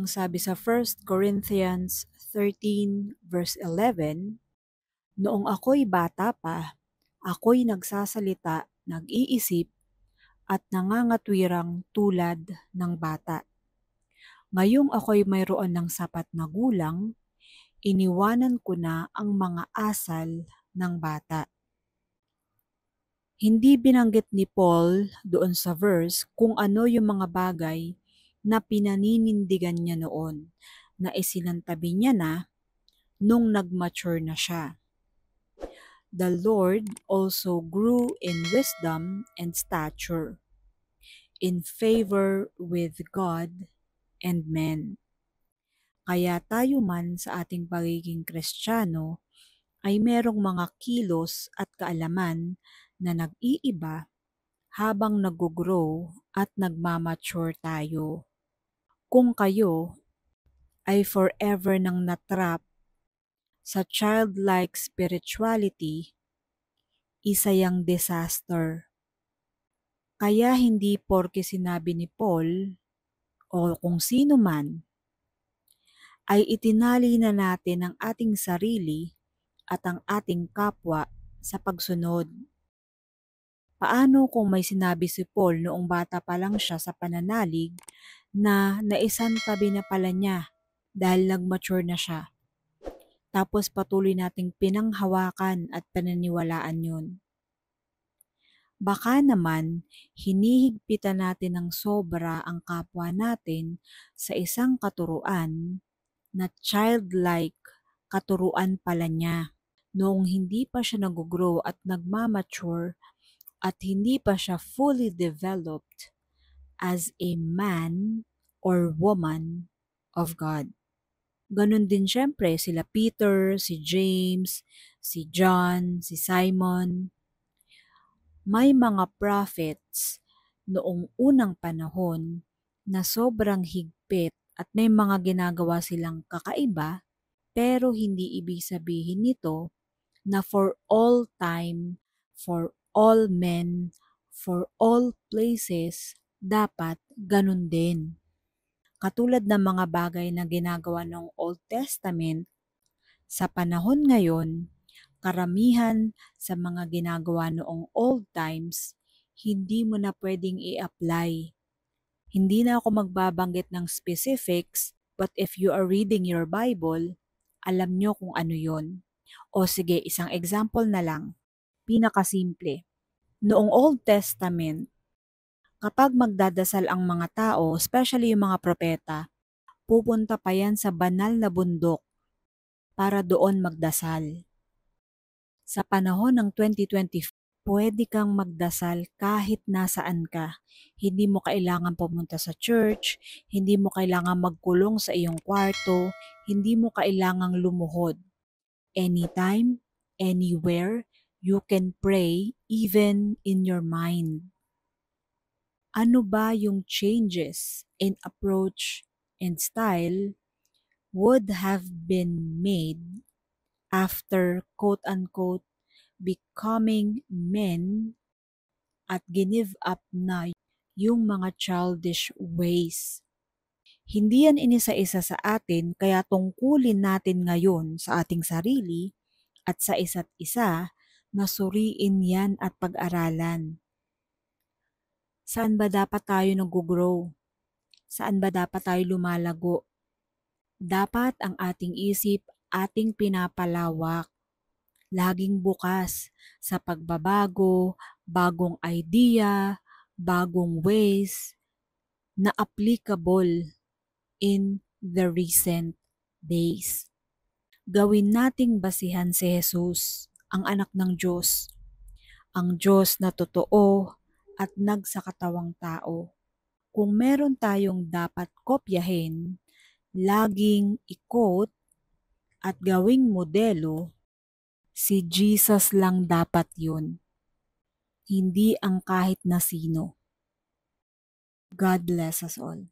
Ang sabi sa 1 Corinthians 13 verse 11, noong ako'y bata pa, ako'y nagsasalita, nag-iisip, at nangangatwirang tulad ng bata. Ngayong ako'y mayroon ng sapat na gulang, iniwanan ko na ang mga asal ng bata. Hindi binanggit ni Paul doon sa verse kung ano yung mga bagay na pinaninindigan niya noon, na isinantabi niya na nung nag-mature na siya. The Lord also grew in wisdom and stature, in favor with God and men. Kaya tayo man sa ating pagiging Kristiyano ay merong mga kilos at kaalaman na nag-iiba habang nag-grow at nagmamature tayo. Kung kayo ay forever nang natrap sa childlike spirituality, isa yang disaster. Kaya hindi porke sinabi ni Paul o kung sino man ay itinali na natin ang ating sarili at ang ating kapwa sa pagsunod. Paano kung may sinabi si Paul noong bata pa lang siya sa pananalig na naisantabi na pala niya dahil nag-mature na siya? Tapos patuloy nating pinanghawakan at pananiwalaan yun. Baka naman hinihigpitan natin ng sobra ang kapwa natin sa isang katuruan na childlike katuruan pala niya noong hindi pa siya nag-grow at nagmamature at hindi pa siya fully developed as a man or woman of God. Ganon din syempre sila Peter, si James, si John, si Simon. May mga prophets noong unang panahon na sobrang higpit at may mga ginagawa silang kakaiba, pero hindi ibig sabihin nito na for all time, for all men, for all places, dapat ganun din. Katulad ng mga bagay na ginagawa ng Old Testament, sa panahon ngayon, karamihan sa mga ginagawa noong old times, hindi mo na pwedeng i-apply. Hindi na ako magbabanggit ng specifics, but if you are reading your Bible, alam nyo kung ano yon. O sige, isang example na lang. Pinakasimple. Noong Old Testament, kapag magdadasal ang mga tao, especially yung mga propeta, pupunta pa yan sa banal na bundok para doon magdasal. Sa panahon ng 2024, pwede kang magdasal kahit nasaan ka. Hindi mo kailangan pumunta sa church, hindi mo kailangan magkulong sa iyong kwarto, hindi mo kailangang lumuhod. Anytime, anywhere, you can pray even in your mind. Ano ba yung changes in approach and style would have been made after quote-unquote becoming men at give up na yung mga childish ways? Hindi yan inisa-isa sa atin, kaya tungkulin natin ngayon sa ating sarili at sa isa't isa na suriin yan at pag-aralan. Saan ba dapat tayo nag-grow? Saan ba dapat tayo lumalago? Dapat ang ating isip ating pinapalawak. Laging bukas sa pagbabago, bagong idea, bagong ways na applicable in the recent days. Gawin nating basihan si Jesus, ang anak ng Diyos, ang Diyos na totoo at nagsakatawang tao. Kung meron tayong dapat kopyahin, laging i-quote at gawing modelo, si Jesus lang dapat yun, hindi ang kahit na sino. God bless us all.